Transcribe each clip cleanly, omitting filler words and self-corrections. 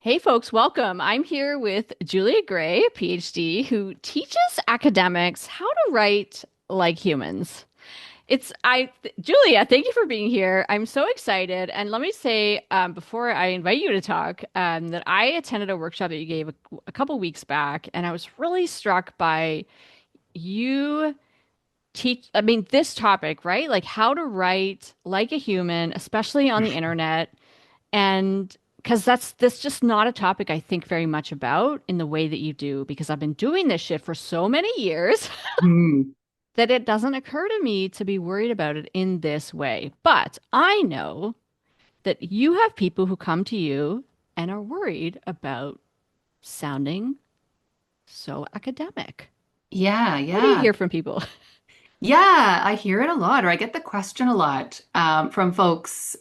Hey folks, welcome. I'm here with Julia Gray, PhD, who teaches academics how to write like humans. Julia, thank you for being here. I'm so excited. And let me say, before I invite you to talk, that I attended a workshop that you gave a couple weeks back, and I was really struck by you this topic, right? Like how to write like a human, especially on the internet. And because that's just not a topic I think very much about in the way that you do, because I've been doing this shit for so many years Hmm. that it doesn't occur to me to be worried about it in this way. But I know that you have people who come to you and are worried about sounding so academic. Yeah, What do you yeah. hear from people? Yeah, I hear it a lot, or I get the question a lot from folks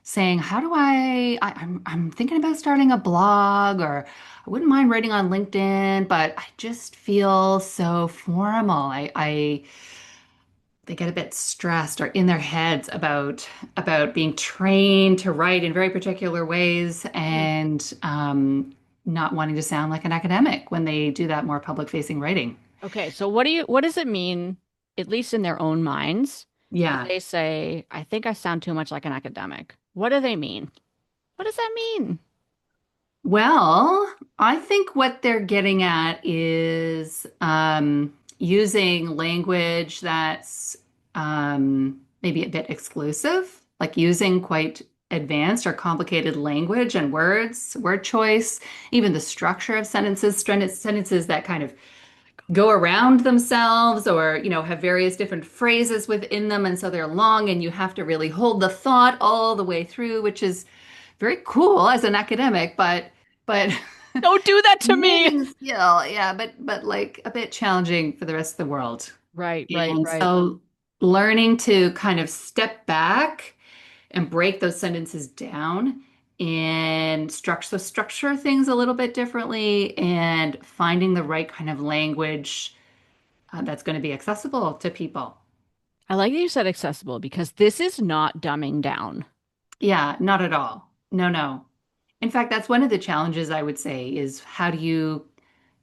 saying, "How do I'm thinking about starting a blog, or I wouldn't mind writing on LinkedIn, but I just feel so formal. They get a bit stressed or in their heads about being trained to write in very particular ways and not wanting to sound like an academic when they do that more public-facing writing." Okay, so what does it mean, at least in their own minds, when Yeah. they say, I think I sound too much like an academic? What do they mean? What does that mean? Well, I think what they're getting at is using language that's maybe a bit exclusive, like using quite advanced or complicated language and words, word choice, even the structure of sentences that kind of go around themselves or, have various different phrases within them. And so they're long and you have to really hold the thought all the way through, which is very cool as an academic, but Don't do that to me. amazing skill. Yeah, but like a bit challenging for the rest of the world. Right, right, And right. so learning to kind of step back and break those sentences down and structure things a little bit differently and finding the right kind of language that's going to be accessible to people. I like that you said accessible because this is not dumbing down. Yeah, not at all. No, no. In fact, that's one of the challenges I would say is how do you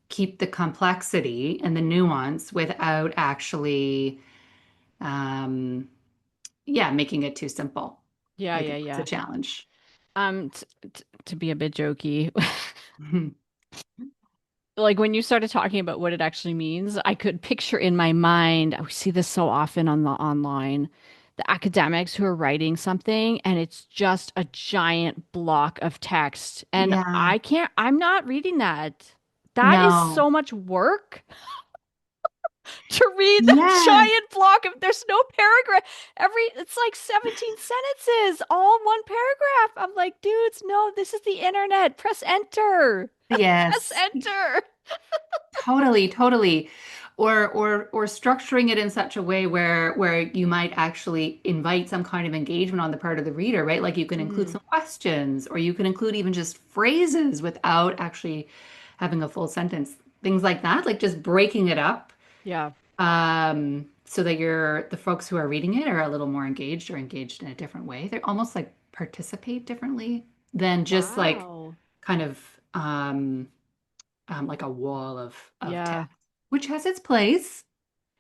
keep the complexity and the nuance without actually, um, yeah, making it too simple. Yeah, I yeah, think that's a yeah. challenge. To be a bit jokey, like when you started talking about what it actually means, I could picture in my mind, I see this so often on the online, the academics who are writing something and it's just a giant block of text. And Yeah, I'm not reading that. That is no. so much work to read the Yeah, giant block of there's no paragraph. It's like 17 sentences, all one paragraph. I'm like, dudes, no, this is the internet. Press enter. Press yes. enter. Totally, totally. Or structuring it in such a way where you might actually invite some kind of engagement on the part of the reader, right? Like you can include Mm, some questions or you can include even just phrases without actually having a full sentence. Things like that, like just breaking it up yeah. so that the folks who are reading it are a little more engaged or engaged in a different way. They're almost like participate differently than just like Wow. kind of like a wall of Yeah. text, which has its place.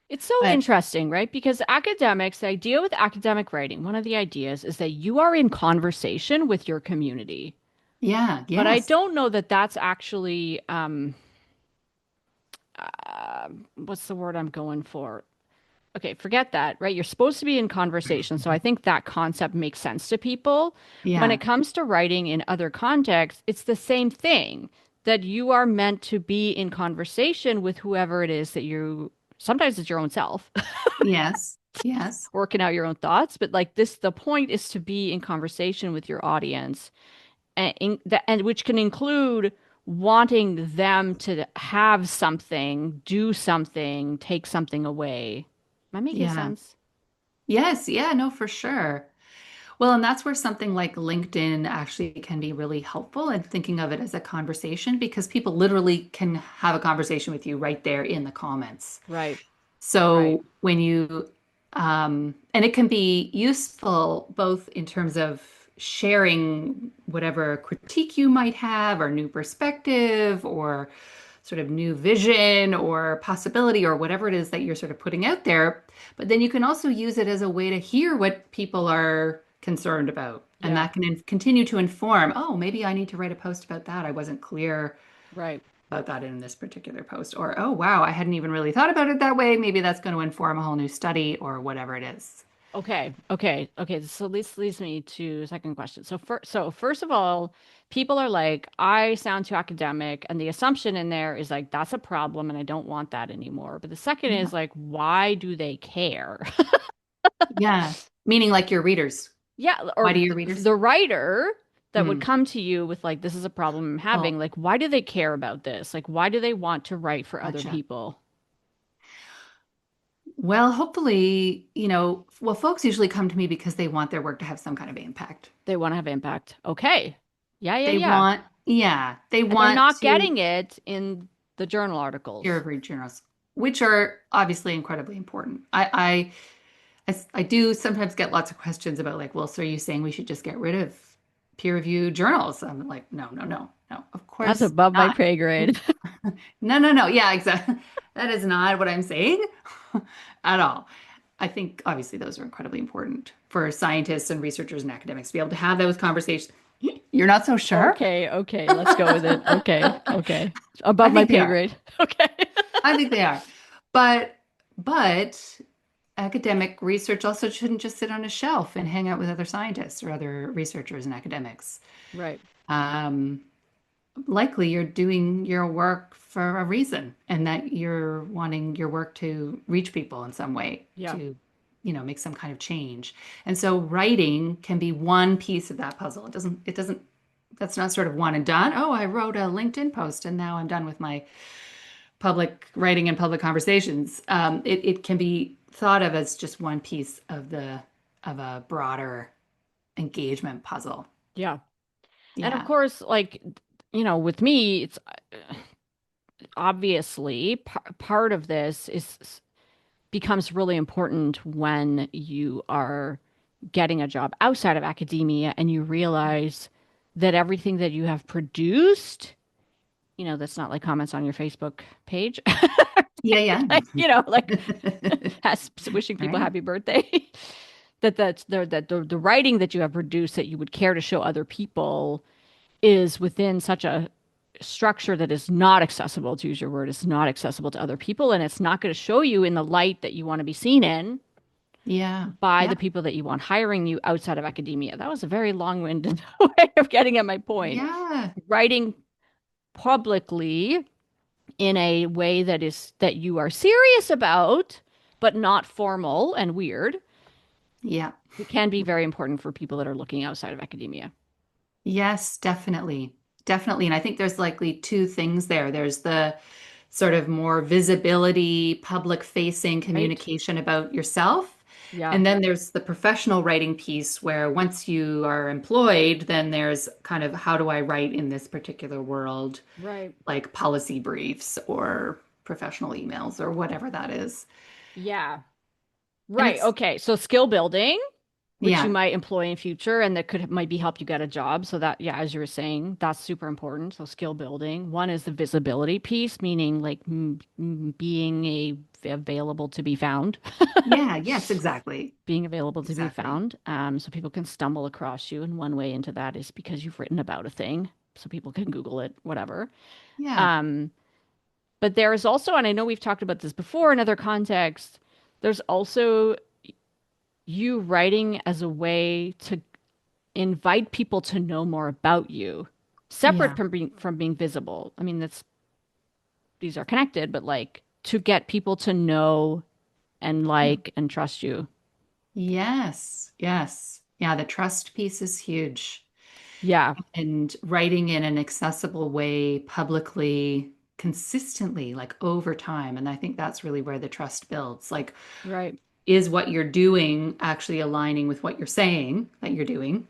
It's so But interesting, right? Because academics, the idea with academic writing, one of the ideas is that you are in conversation with your community. yeah, But I yes, don't know that that's actually, what's the word I'm going for? Okay, forget that, right? You're supposed to be in conversation. So I think that concept makes sense to people. When it yeah, comes to writing in other contexts, it's the same thing that you are meant to be in conversation with whoever it is that sometimes it's your own self, yes, yes, working out your own thoughts, but like this, the point is to be in conversation with your audience and which can include wanting them to have something, do something, take something away. Am I making yeah, sense? yes, yeah, no, for sure. Well, and that's where something like LinkedIn actually can be really helpful in thinking of it as a conversation because people literally can have a conversation with you right there in the comments. Right. Right. So when and it can be useful both in terms of sharing whatever critique you might have, or new perspective, or sort of new vision or possibility, or whatever it is that you're sort of putting out there. But then you can also use it as a way to hear what people are concerned about. And Yeah, that can continue to inform, oh, maybe I need to write a post about that. I wasn't clear right. about that in this particular post. Or, oh, wow, I hadn't even really thought about it that way. Maybe that's going to inform a whole new study or whatever it is. Okay. So this leads me to a second question. So first of all, people are like, I sound too academic, and the assumption in there is like that's a problem, and I don't want that anymore. But the second Yeah. is like, why do they care? Yeah. Meaning like your readers. Yeah, Why or do your readers? the writer that would Hmm. come to you with like, this is a problem I'm having. Well, Like, why do they care about this? Like, why do they want to write for other gotcha. people? Well, hopefully, well, folks usually come to me because they want their work to have some kind of impact. They want to have impact. Okay. Yeah, yeah, They yeah. want, yeah, they And they're want not to getting it in the journal peer articles. reviewed journals, which are obviously incredibly important. I do sometimes get lots of questions about like, well, so are you saying we should just get rid of peer reviewed journals? I'm like, no, no, no, no, of That's course above my not. pay grade. No, no, no. Yeah, exactly. That is not what I'm saying at all. I think obviously those are incredibly important for scientists and researchers and academics to be able to have those conversations. You're not so sure? Okay, let's go with it. Okay. I Above my think they pay are. grade. Okay. I think they are. But academic research also shouldn't just sit on a shelf and hang out with other scientists or other researchers and academics. Right. Um, Likely you're doing your work for a reason, and that you're wanting your work to reach people in some way Yeah. to, make some kind of change. And so writing can be one piece of that puzzle. It doesn't, that's not sort of one and done. Oh, I wrote a LinkedIn post and now I'm done with my public writing and public conversations. It can be thought of as just one piece of a broader engagement puzzle. Yeah. And of Yeah. course, like, with me, it's obviously part of this is becomes really important when you are getting a job outside of academia and you realize that everything that you have produced, that's not like comments on your Facebook page, Yeah, yeah. like has wishing people Right. happy birthday. That the writing that you have produced that you would care to show other people is within such a structure that is not accessible, to use your word, is not accessible to other people, and it's not going to show you in the light that you want to be seen in Yeah. by the Yeah. people that you want hiring you outside of academia. That was a very long-winded way of getting at my point. Yeah. Writing publicly in a way that you are serious about, but not formal and weird, Yeah. it can be very important for people that are looking outside of academia. Yes, definitely. Definitely. And I think there's likely two things there. There's the sort of more visibility, public facing Right? communication about yourself. Yeah. And then there's the professional writing piece where once you are employed, then there's kind of how do I write in this particular world, Right. like policy briefs or professional emails or whatever that is. Yeah. And Right. it's, Okay. So skill building, which you yeah, might employ in future and that could might be help you get a job. So that, yeah, as you were saying, that's super important. So skill building. One is the visibility piece, meaning like being available to be found, yeah, yes, exactly. being available to be Exactly. found. So people can stumble across you. And one way into that is because you've written about a thing. So people can Google it, whatever. Yeah. Um, but there is also, and I know we've talked about this before in other contexts, there's also you writing as a way to invite people to know more about you, separate Yeah. from being visible. I mean, that's these are connected, but like to get people to know and Yeah. like and trust you. Yes. Yes. Yeah, the trust piece is huge. Yeah, And writing in an accessible way, publicly, consistently, like over time. And I think that's really where the trust builds. Like, right. is what you're doing actually aligning with what you're saying that you're doing?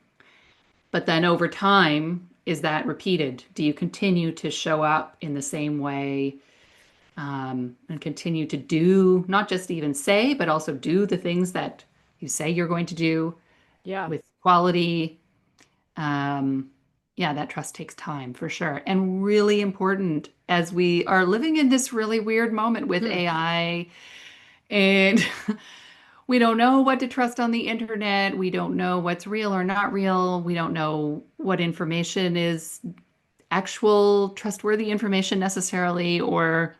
But then over time, is that repeated? Do you continue to show up in the same way, and continue to do, not just even say, but also do the things that you say you're going to do Yeah. with quality? um, yeah, that trust takes time for sure. And really important as we are living in this really weird moment with Hmm. AI and we don't know what to trust on the internet. We don't know what's real or not real. We don't know what information is actual trustworthy information necessarily or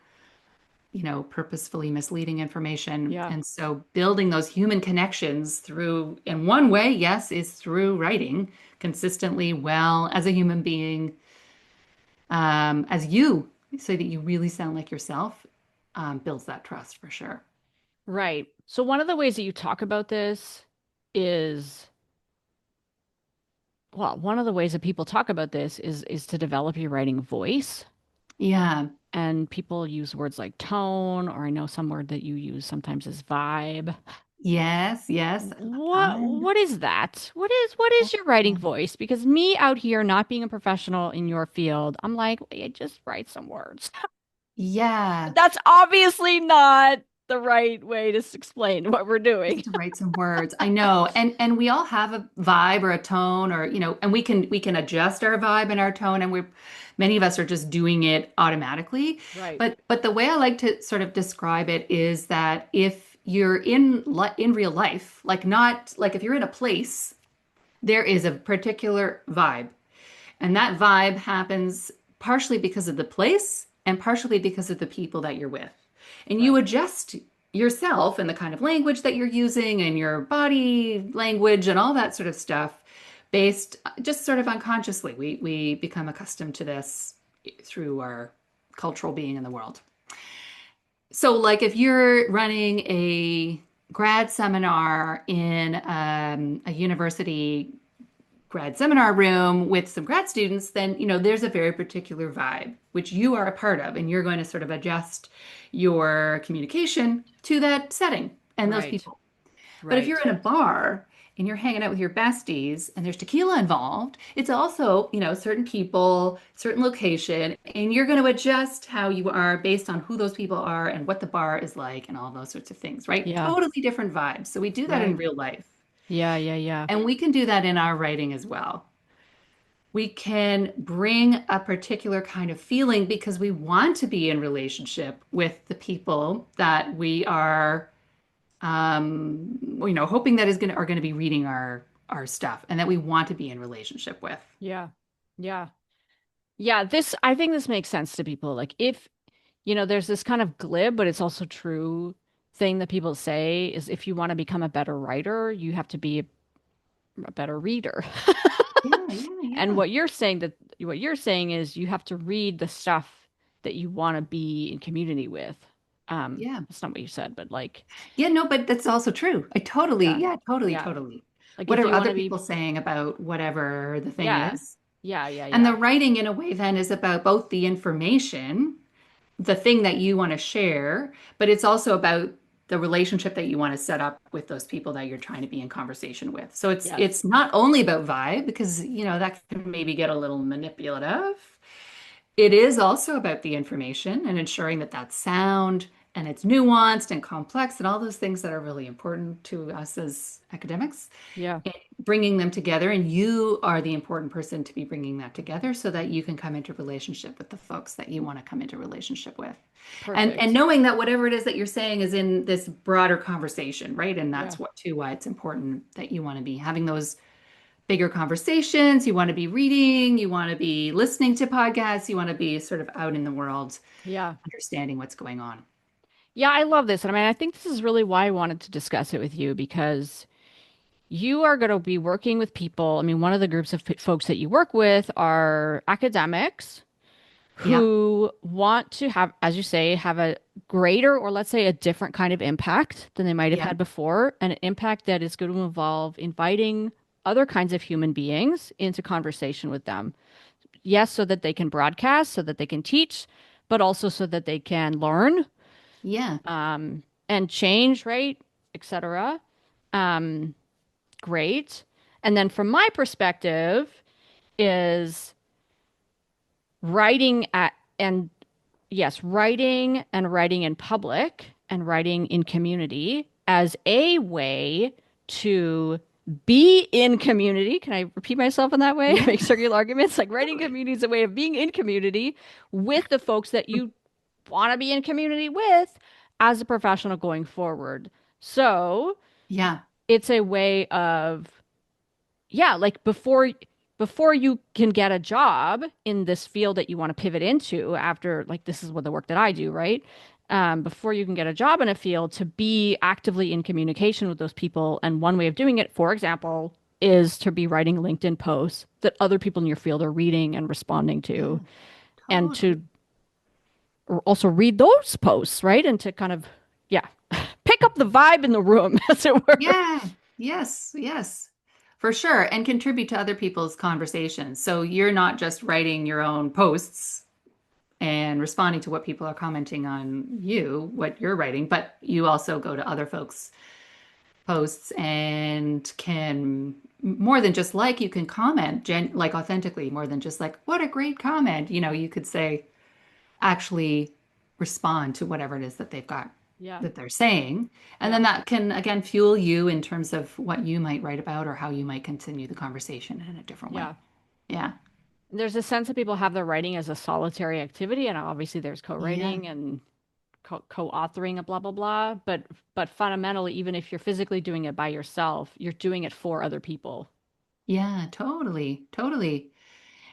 purposefully misleading information. Yeah. And so building those human connections through, in one way, yes, is through writing consistently well as a human being, as you, so that you really sound like yourself, builds that trust for sure. Right. So one of the ways that you talk about this is, well, one of the ways that people talk about this is to develop your writing voice. Yeah. And people use words like tone, or I know some word that you use sometimes is vibe. Yes. Yes. What is that? What is your writing voice? Because me out here not being a professional in your field, I'm like, "Yeah, just write some words." Yeah. That's obviously not the right way to explain what we're Just doing. to write some words. I know. And we all have a vibe or a tone or, and we can adjust our vibe and our tone and we're many of us are just doing it automatically. Right. But the way I like to sort of describe it is that if you're in real life, like not like if you're in a place, there is a particular vibe. And that vibe happens partially because of the place and partially because of the people that you're with. And you Right. adjust yourself and the kind of language that you're using and your body language and all that sort of stuff based just sort of unconsciously. We become accustomed to this through our cultural being in the world. So, like if you're running a grad seminar in a university grad seminar room with some grad students, then there's a very particular vibe which you are a part of, and you're going to sort of adjust your communication to that setting and those Right. people. But if you're Right. in a bar and you're hanging out with your besties and there's tequila involved, it's also, certain people, certain location, and you're going to adjust how you are based on who those people are and what the bar is like and all those sorts of things, right? Yeah. Totally different vibes. So we do that in Right. real life. Yeah, yeah, yeah. And we can do that in our writing as well. We can bring a particular kind of feeling because we want to be in relationship with the people that we are hoping that is going to are going to be reading our stuff and that we want to be in relationship with. Yeah. Yeah. Yeah, I think this makes sense to people. Like if, there's this kind of glib, but it's also true thing that people say is if you want to become a better writer, you have to be a better reader. Yeah, yeah, And yeah. what you're saying is you have to read the stuff that you want to be in community with. Yeah. That's not what you said, but like, Yeah, no, but that's also true. yeah, Yeah, totally, yeah. totally. Like What if are you want other to be, people saying about whatever the thing yeah, is? yeah, yeah, And the yeah, writing, in a way, then is about both the information, the thing that you want to share, but it's also about the relationship that you want to set up with those people that you're trying to be in conversation with. So it's yes, it's not only about vibe because that can maybe get a little manipulative. It is also about the information and ensuring that that's sound and it's nuanced and complex and all those things that are really important to us as academics yeah, and bringing them together. And you are the important person to be bringing that together so that you can come into relationship with the folks that you want to come into relationship with. And perfect. knowing that whatever it is that you're saying is in this broader conversation, right? And Yeah, that's why it's important that you want to be having those bigger conversations. You want to be reading, you want to be listening to podcasts, you want to be sort of out in the world, yeah. understanding what's going on. Yeah, I love this. And I mean, I think this is really why I wanted to discuss it with you because you are going to be working with people. I mean, one of the groups of folks that you work with are academics Yeah. who want to have, as you say, have a greater or let's say a different kind of impact than they might have Yeah. had before, and an impact that is going to involve inviting other kinds of human beings into conversation with them. Yes, so that they can broadcast, so that they can teach, but also so that they can learn Yeah. and change, right, etc. Um, Great. And then from my perspective is writing at and yes, writing in public and writing in community as a way to be in community. Can I repeat myself in that way? Yeah, Make circular arguments. Like writing totally. community is a way of being in community with the folks that you want to be in community with as a professional going forward. So Yeah, it's a way of, yeah, like before you can get a job in this field that you want to pivot into after, like, this is what the work that I do, right? Before you can get a job in a field, to be actively in communication with those people. And one way of doing it, for example, is to be writing LinkedIn posts that other people in your field are reading and responding to, yeah, and totally. to also read those posts, right? And to kind of, yeah, pick up the vibe in the room, as it were. Yeah, yes, yes, for sure. And contribute to other people's conversations. So you're not just writing your own posts and responding to what people are commenting on you, what you're writing, but you also go to other folks' posts and can more than just like, you can comment like authentically, more than just like, what a great comment. You could say, actually respond to whatever it is that they've got Yeah, that they're saying. And yeah, then that can again fuel you in terms of what you might write about or how you might continue the conversation in a different way. yeah. Yeah. There's a sense that people have their writing as a solitary activity, and obviously there's Yeah. co-writing and co-authoring and blah blah blah. But fundamentally, even if you're physically doing it by yourself, you're doing it for other people. Yeah, totally. Totally.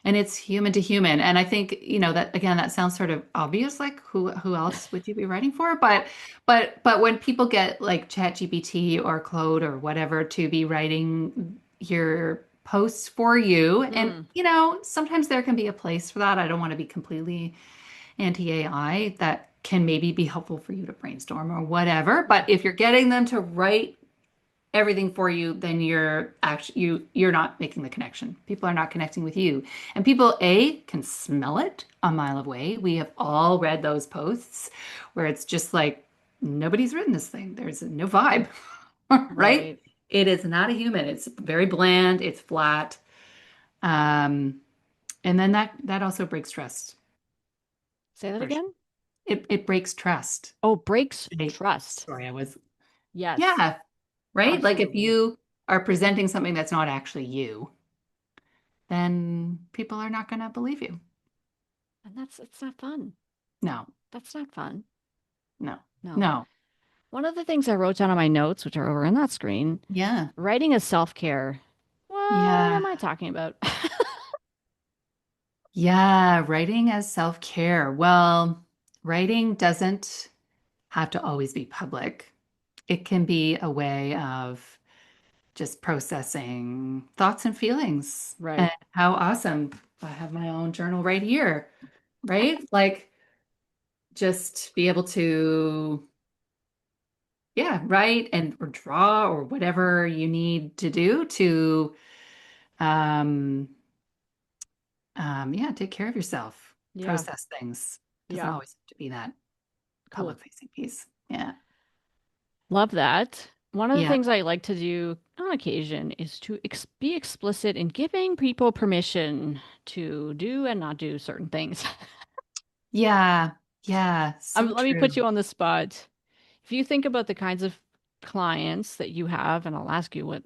And it's human to human. And I think, that again, that sounds sort of obvious, like who else would you be writing for? But when people get like ChatGPT or Claude or whatever to be writing your posts for you, and Mm, sometimes there can be a place for that. I don't want to be completely anti-AI. That can maybe be helpful for you to brainstorm or whatever. yeah, But if you're getting them to write everything for you, then you're not making the connection. People are not connecting with you. And people can smell it a mile away. We have all read those posts where it's just like nobody's written this thing. There's no vibe, right? right. It is not a human. It's very bland, it's flat. Um, and then that also breaks trust Say that for sure. again. It breaks trust. Oh, breaks Hey, trust. sorry, I was Yes, yeah, right? Like if absolutely. you are presenting something that's not actually you, then people are not going to believe you. And that's it's not fun. No, That's not fun. no, No. no. One of the things I wrote down on my notes, which are over on that screen, Yeah, writing is self-care. What yeah, am I talking about? yeah. Writing as self-care. Well, writing doesn't have to always be public. It can be a way of just processing thoughts and feelings. And Right. how awesome. I have my own journal right here, right? Like just be able to, yeah, write and or draw or whatever you need to do to um yeah, take care of yourself, Yeah. process things. Doesn't Yeah. always have to be that Cool. public facing piece. Yeah. Love that. One of the Yeah. things I like to do on occasion is to be explicit in giving people permission to do and not do certain things. Yeah. Yeah. So Let me put true. you on the spot. If you think about the kinds of clients that you have, and I'll ask you what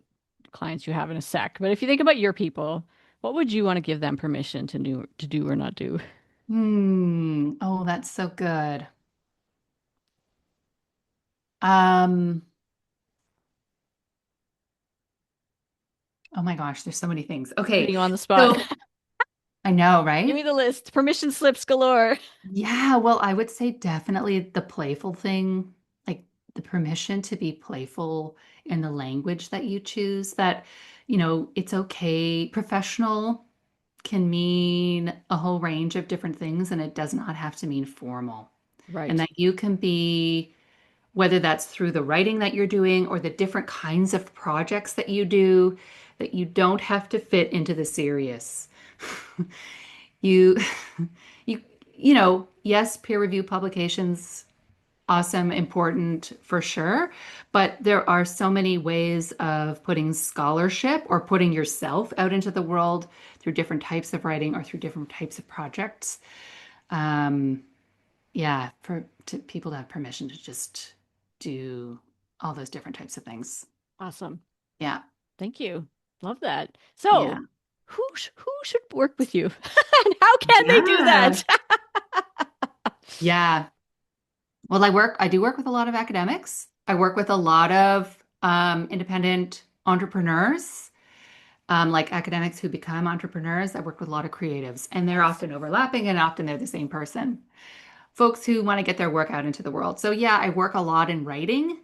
clients you have in a sec, but if you think about your people, what would you want to give them permission to do or not do? Oh, that's so good. Um, oh my gosh, there's so many things. Putting Okay. you on the spot. So I know, Give right? me the list. Permission slips galore. Yeah, well, I would say definitely the playful thing, like the permission to be playful in the language that you choose, that, it's okay. Professional can mean a whole range of different things, and it does not have to mean formal. And Right. that you can be, whether that's through the writing that you're doing or the different kinds of projects that you do, that you don't have to fit into the serious. You, you, yes, peer review publications, awesome, important for sure. But there are so many ways of putting scholarship or putting yourself out into the world through different types of writing or through different types of projects. Um, yeah, for to people to have permission to just do all those different types of things. Awesome. Yeah. Thank you. Love that. Yeah. So, who should work with you? And how can they do Yeah. that? Yeah. Well, I do work with a lot of academics. I work with a lot of independent entrepreneurs, like academics who become entrepreneurs. I work with a lot of creatives, and they're Nice. often overlapping and often they're the same person. Folks who want to get their work out into the world. So, yeah, I work a lot in writing,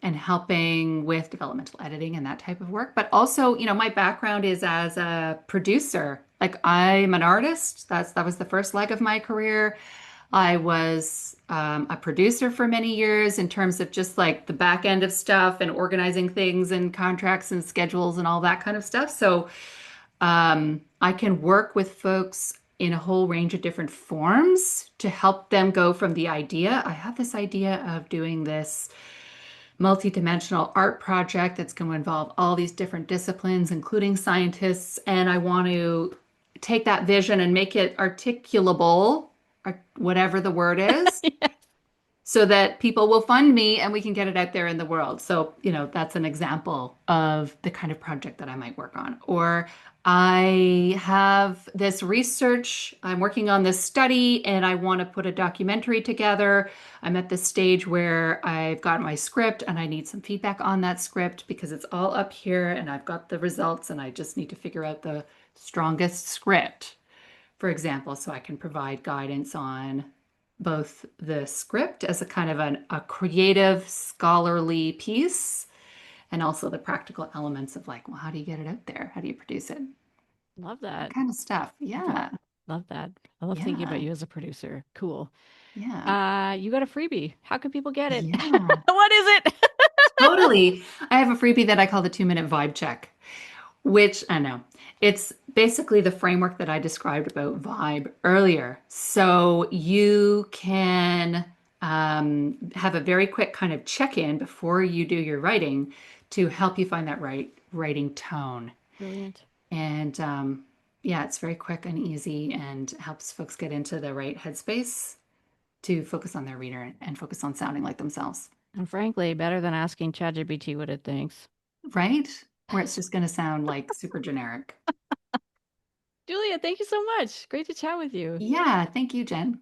and helping with developmental editing and that type of work. But also, my background is as a producer. Like I'm an artist. That was the first leg of my career. I was a producer for many years in terms of just like the back end of stuff and organizing things and contracts and schedules and all that kind of stuff. So I can work with folks in a whole range of different forms to help them go from the idea. I have this idea of doing this multi-dimensional art project that's going to involve all these different disciplines, including scientists, and I want to take that vision and make it articulable, or whatever the word is, so that people will fund me and we can get it out there in the world. So, that's an example of the kind of project that I might work on. Or I have this research, I'm working on this study and I want to put a documentary together. I'm at this stage where I've got my script and I need some feedback on that script because it's all up here and I've got the results and I just need to figure out the strongest script, for example, so I can provide guidance on both the script as a kind of a creative, scholarly piece, and also the practical elements of like, well, how do you get it out there? How do you produce it? Love That that. kind of stuff. Love that. Yeah. Love that. I love thinking about Yeah. you as a producer. Cool. Yeah. You got a freebie. How can people get it? Yeah. What is it? Totally. I have a freebie that I call the 2 minute vibe check, which I know it's basically the framework that I described about vibe earlier. So you can have a very quick kind of check-in before you do your writing to help you find that right writing tone. Brilliant. And yeah, it's very quick and easy and helps folks get into the right headspace to focus on their reader and focus on sounding like themselves, And frankly, better than asking ChatGPT what it thinks. right? Where it's just going to sound like super generic. Julia, thank you so much. Great to chat with you. Yeah, thank you, Jen.